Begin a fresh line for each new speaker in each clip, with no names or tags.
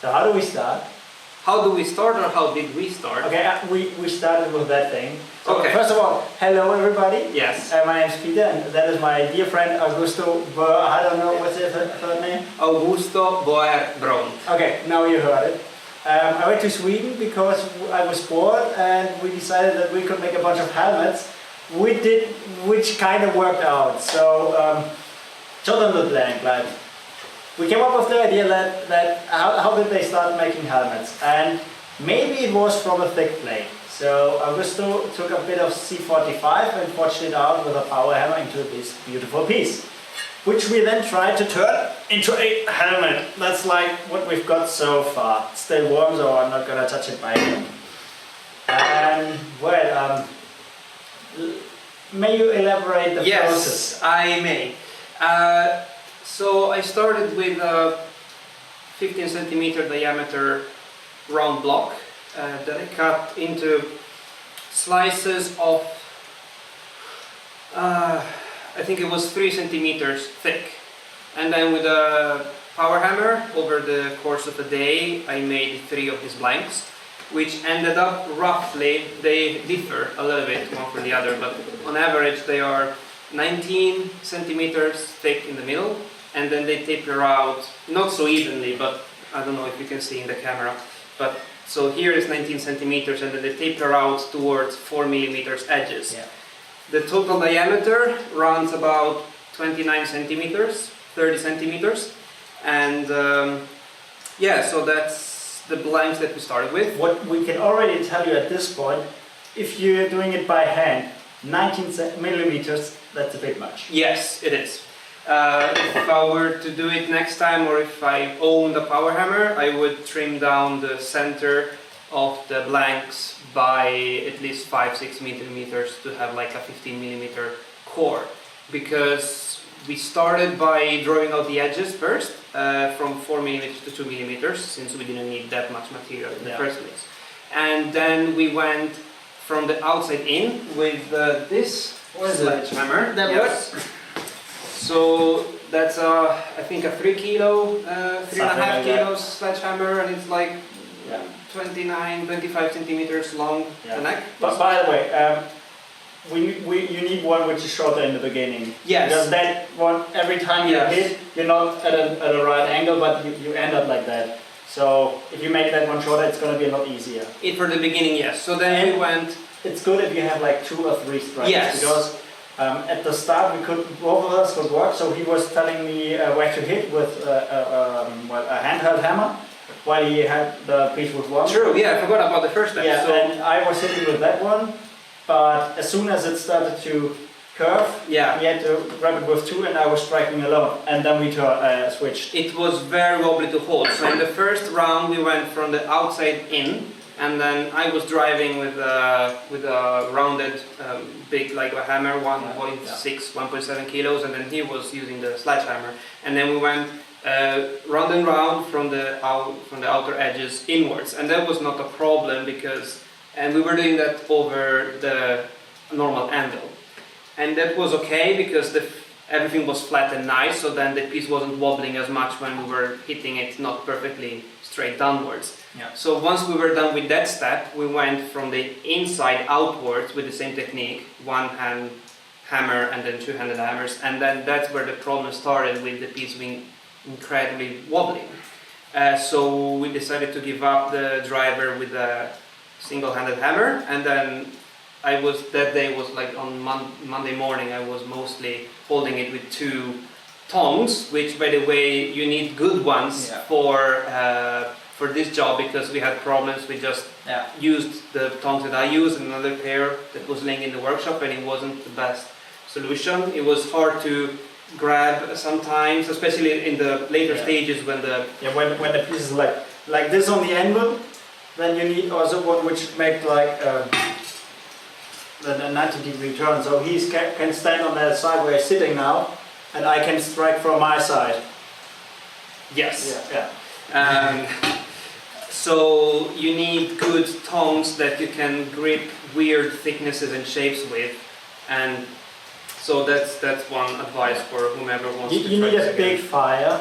So how do we start?
How do we start, or how did we start?
Okay, we started with that thing. So
Okay.
first of all, hello everybody.
Yes.
My name is Peter, and that is my dear friend Augusto. I don't know what's his third name.
Augusto Boer Brown.
Okay, now you heard it. I went to Sweden because I was bored, and we decided that we could make a bunch of helmets. We did, which kind of worked out. So, children the blank, like. We came up with the idea that how did they start making helmets, and maybe it was from a thick plate. So Augusto took a bit of C45 and forged it out with a power hammer into this beautiful piece, which we then tried to turn into a helmet. That's like what we've got so far. It's still warm, so I'm not gonna touch it by hand. And well, may you elaborate the process?
Yes, I may. So I started with a 15 centimeter diameter round block that I cut into slices of, I think it was 3 centimeters thick. And then with a power hammer, over the course of a day, I made 3 of these blanks, which ended up roughly, they differ a little bit one from the other, but on average they are 19 centimeters thick in the middle, and then they taper out, not so evenly, but I don't know if you can see in the camera, but so here is 19 centimeters, and then they taper out towards 4 millimeters edges.
Yeah.
The total diameter runs about 29 centimeters, 30 centimeters, and yeah, so that's the blanks that we started with.
What we can already tell you at this point, if you're doing it by hand, 19 millimeters, that's a bit much.
Yes, it is. If I were to do it next time, or if I owned a power hammer, I would trim down the center of the blanks by at least 5-6 millimeters to have like a 15 millimeter core, because we started by drawing out the edges first from 4 millimeters to 2 millimeters, since we didn't need that much material in the first place, and then we went from the outside in with this sledgehammer.
That
yes. So that's I think a 3 kilo, 3.5 kilos sledgehammer, and it's like 25 centimeters long, the neck.
But by the way, you need one which is shorter in the beginning.
Yes.
Because that one, every time you hit, you're not at a right angle, but you end up like that. So if you make that one shorter, it's going to be a lot easier.
For the beginning, yes. So then we went.
It's good if you have like 2 or 3 strikes.
Yes.
Because at the start both of us could work. So he was telling me where to hit with a handheld hammer, while he had the piece with one.
True. Yeah, I forgot about the first step.
Yeah,
so
and I was hitting with that one, but as soon as it started to curve, he had to grab it with 2, and I was striking alone, and then we switched.
It was very wobbly to hold. So in the first round, we went from the outside in, and then I was driving with a rounded big like a hammer, 1.6, 1.7 kilos, and then he was using the sledgehammer, and then we went round and round from the outer edges inwards, and that was not a problem and we were doing that over the normal anvil, and that was okay because everything was flat and nice, so then the piece wasn't wobbling as much when we were hitting it not perfectly straight downwards.
Yeah.
So once we were done with that step, we went from the inside outwards with the same technique, one hand hammer and then 2-handed hammers, and then that's where the problem started with the piece being incredibly wobbly. So we decided to give up the driver with a single-handed hammer, and then that day was like on Monday morning, I was mostly holding it with 2 tongs, which by the way you need good ones for this job, because we had problems. We just used the tongs that I used and another pair that was laying in the workshop, and it wasn't the best solution. It was hard to grab sometimes, especially in the later stages when the
when the piece is like this on the anvil, then you need also one which makes like a 90-degree turn. So he can stand on that side where he's sitting now, and I can strike from my side.
Yes. So you need good tongs that you can grip weird thicknesses and shapes with, and so that's one advice for whomever wants to try.
You need a big fire,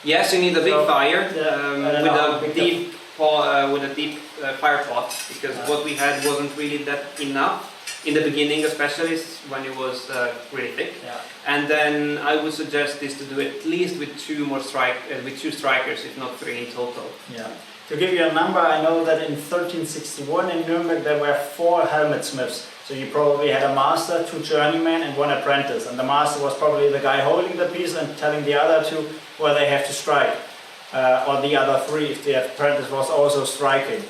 Yes, you need a big
So,
fire
I don't know how big
with a deep fire pot, because what we had wasn't really that enough in the beginning, especially when it was really thick.
Yeah.
And then I would suggest this to do at least with with two strikers, if not three in total.
Yeah. To give you a number, I know that in 1361 in Nuremberg there were 4 helmet smiths. So you probably had a master, 2 journeymen and 1 apprentice. And the master was probably the guy holding the piece and telling the other 2 where they have to strike. Or the other 3 if the apprentice was also striking.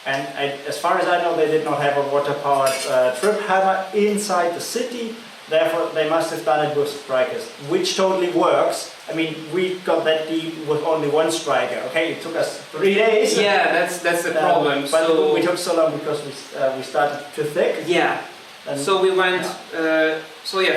And as far as I know, they did not have a water-powered trip hammer inside the city. Therefore, they must have done it with strikers, which totally works. I mean, we got that deep with only 1 striker. Okay, it took us 3 days.
Yeah, that's the problem.
But
So
we took so long because we started too thick.
yeah.
And
So we went.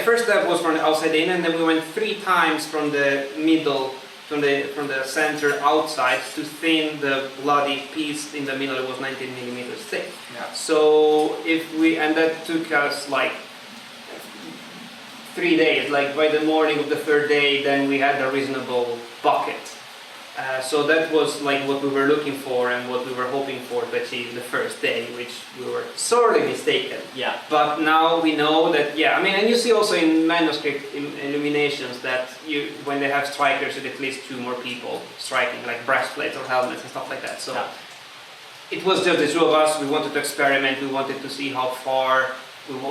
First step was from the outside in, and then we went 3 times from the middle, from the center outside to thin the bloody piece in the middle. It was 19 millimeters thick.
Yeah.
So that took us like 3 days. Like by the morning of the 3rd day, then we had a reasonable bucket. So that was like what we were looking for and what we were hoping for to achieve the first day, which we were sorely mistaken.
Yeah.
But now we know that, and you see also in manuscript illuminations that when they have strikers, with at least 2 more people striking, like breastplates or helmets and stuff like that. So it was just the 2 of us. We wanted to experiment. We wanted to see how far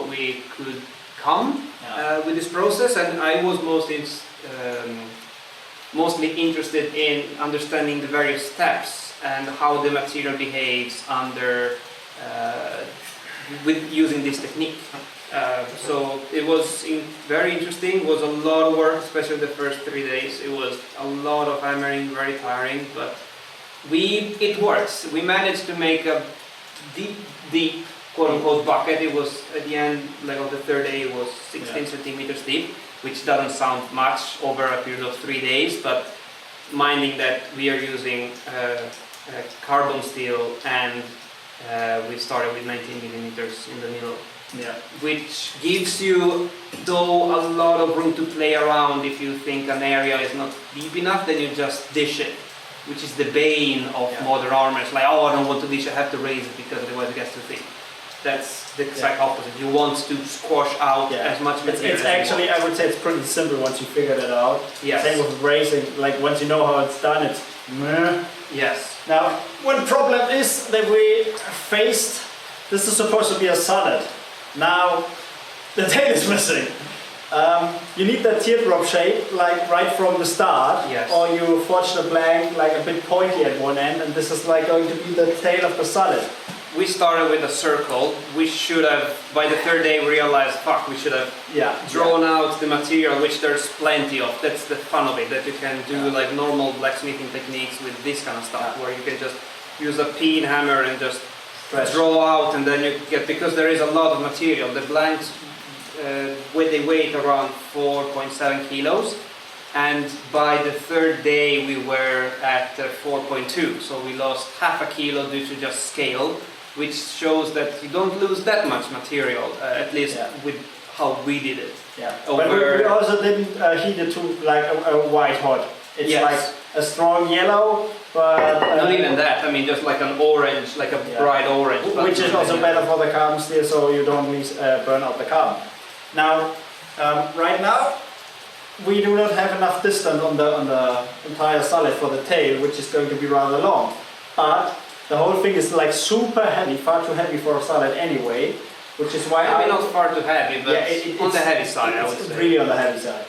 we could come with this process, and I was mostly interested in understanding the various steps and how the material behaves under with using this technique. So it was very interesting. It was a lot of work, especially the first 3 days. It was a lot of hammering, very tiring, but it works. We managed to make a deep quote-unquote bucket. It was at the end, like of the 3rd day, it was 16 centimeters deep, which doesn't sound much over a period of 3 days, but minding that we are using carbon steel and we started with 19 millimeters in the middle, which gives you though a lot of room to play around. If you think an area is not deep enough, then you just dish it, which is the bane of modern armor. It's like, oh, I don't want to dish, I have to raise it because otherwise it gets too thick. That's the exact opposite. You want to squash out as much material.
It's actually, I would say it's pretty simple once you figure that out.
Yes.
Same with raising, like once you know how it's done, it's meh.
Yes.
Now, one problem is that we faced, this is supposed to be a solid. Now, the tail is missing. You need that teardrop shape, like right from the start, or you forge the blank like a bit pointy at one end, and this is like going to be the tail of the solid.
We started with a circle. We should have, by the 3rd day, we realized, we should have drawn out the material, which there's plenty of. That's the fun of it, that you can do like normal blacksmithing techniques with this kind of stuff, where you can just use a pin hammer and just draw out, and then you get, because there is a lot of material. The blanks, they weigh around 4.7 kilos. And by the 3rd day we were at 4.2, so we lost half a kilo due to just scale, which shows that you don't lose that much material, at least with how we did it.
Yeah. But we also didn't heat it to like a white hot. It's like a strong yellow, but
not even that. I mean, just like an orange, like a bright orange,
which is also better for the carbon steel, so you don't burn out the carbon. Now, right now, we do not have enough distance on the entire solid for the tail, which is going to be rather long. But the whole thing is like super heavy, far too heavy for a solid anyway, which is why
maybe not far too heavy, but on the heavy side, I would say.
It's really on the heavy side.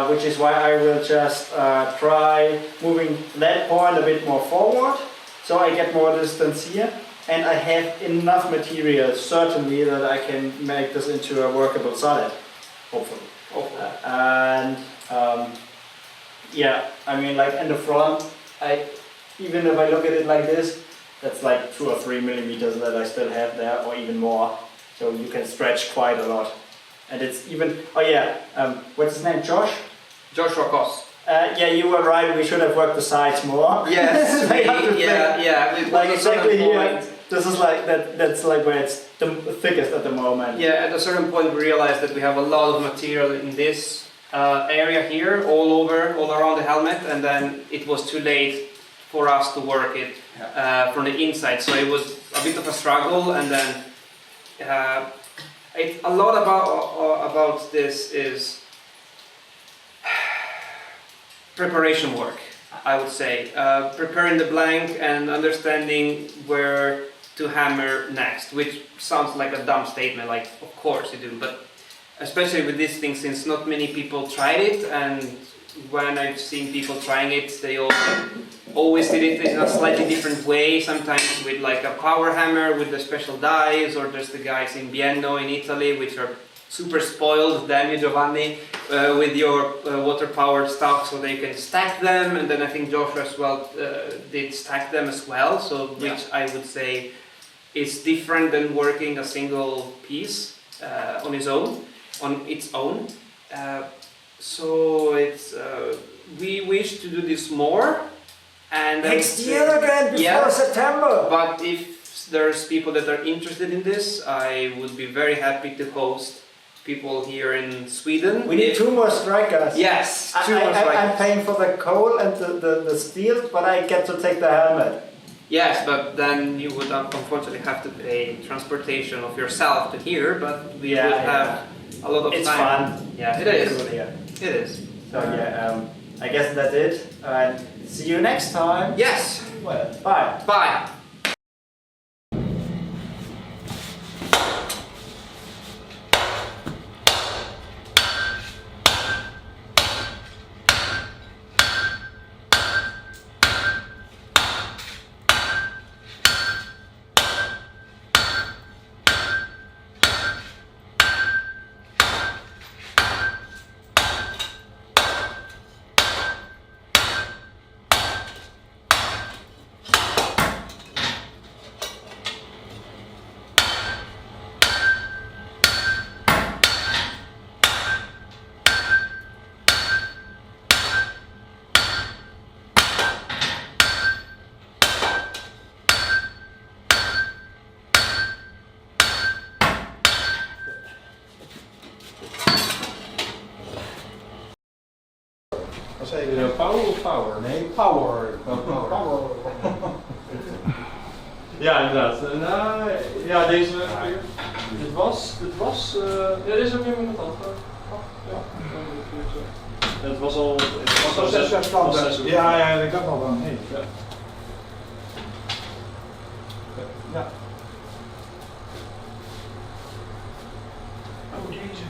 Which is why I will just try moving that point a bit more forward, so I get more distance here, and I have enough material certainly that I can make this into a workable solid, hopefully. And I mean, like in the front, even if I look at it like this, that's like 2 or 3 millimeters that I still have there, or even more. So you can stretch quite a lot. And it's even, what's his name, Josh?
Joshua Koss.
You were right, we should have worked the sides more.
Yes,
like exactly here, this is like, that's like where it's the thickest at the moment.
Yeah, at a certain point we realized that we have a lot of material in this area here, all around the helmet, and then it was too late for us to work it from the inside. So it was a bit of a struggle, and then a lot about this is preparation work, I would say. Preparing the blank and understanding where to hammer next, which sounds like a dumb statement, like of course you do, but especially with this thing, since not many people tried it, and when I've seen people trying it, they always did it in a slightly different way, sometimes with like a power hammer with the special dies, or just the guys in Bienno in Italy, which are super spoiled, Daniel, Giovanni, with your water-powered stuff, so they can stack them, and then I think Joshua as well did stack them as well, so which I would say is different than working a single piece on its own. So it's we wish to do this more, and
Next year again, before September.
But if there's people that are interested in this, I would be very happy to host people here in Sweden.
We need 2 more strikers.
Yes, 2 more strikers.
I'm paying for the coal and the steel, but I get to take the helmet.
Yes, but then you would unfortunately have to pay transportation of yourself to here, but we would have a lot of
it's
time.
It's fun.
Yeah, it is. It is.
So I guess that's it. And see you next time.
Yes.
Well, bye.
Bye.
Wat zei je? Power of power? Nee, power. Power. Ja, inderdaad. Nou, ja, deze. Het was. Ja, deze heb je met dat. Ja. Het was al. Het was al 6 jaar stand. Ja, ik dacht al van. Nee. Ja. Oh, deze.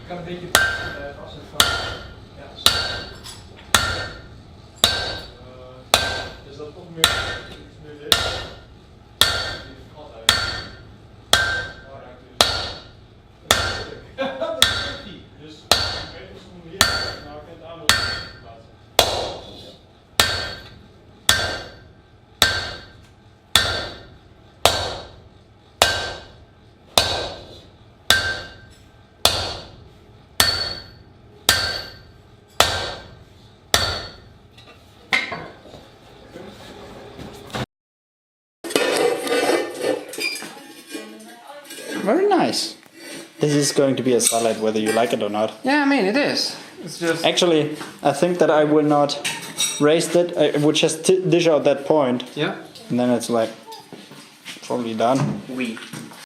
Ik kan een beetje als het van. Ja, dus dat komt meer nu dit. Die gat uit. Daar raakt dus. Dat is tricky. Dus ik weet niet hoe hier. Nou, ik kan het aan plaatsen.
Very nice. This is going to be a salad whether you like it or not.
Yeah, I mean it is. It's just.
Actually, I think that I will not raise it. I would just dish out that point.
Yeah.
And then it's like probably done.
We.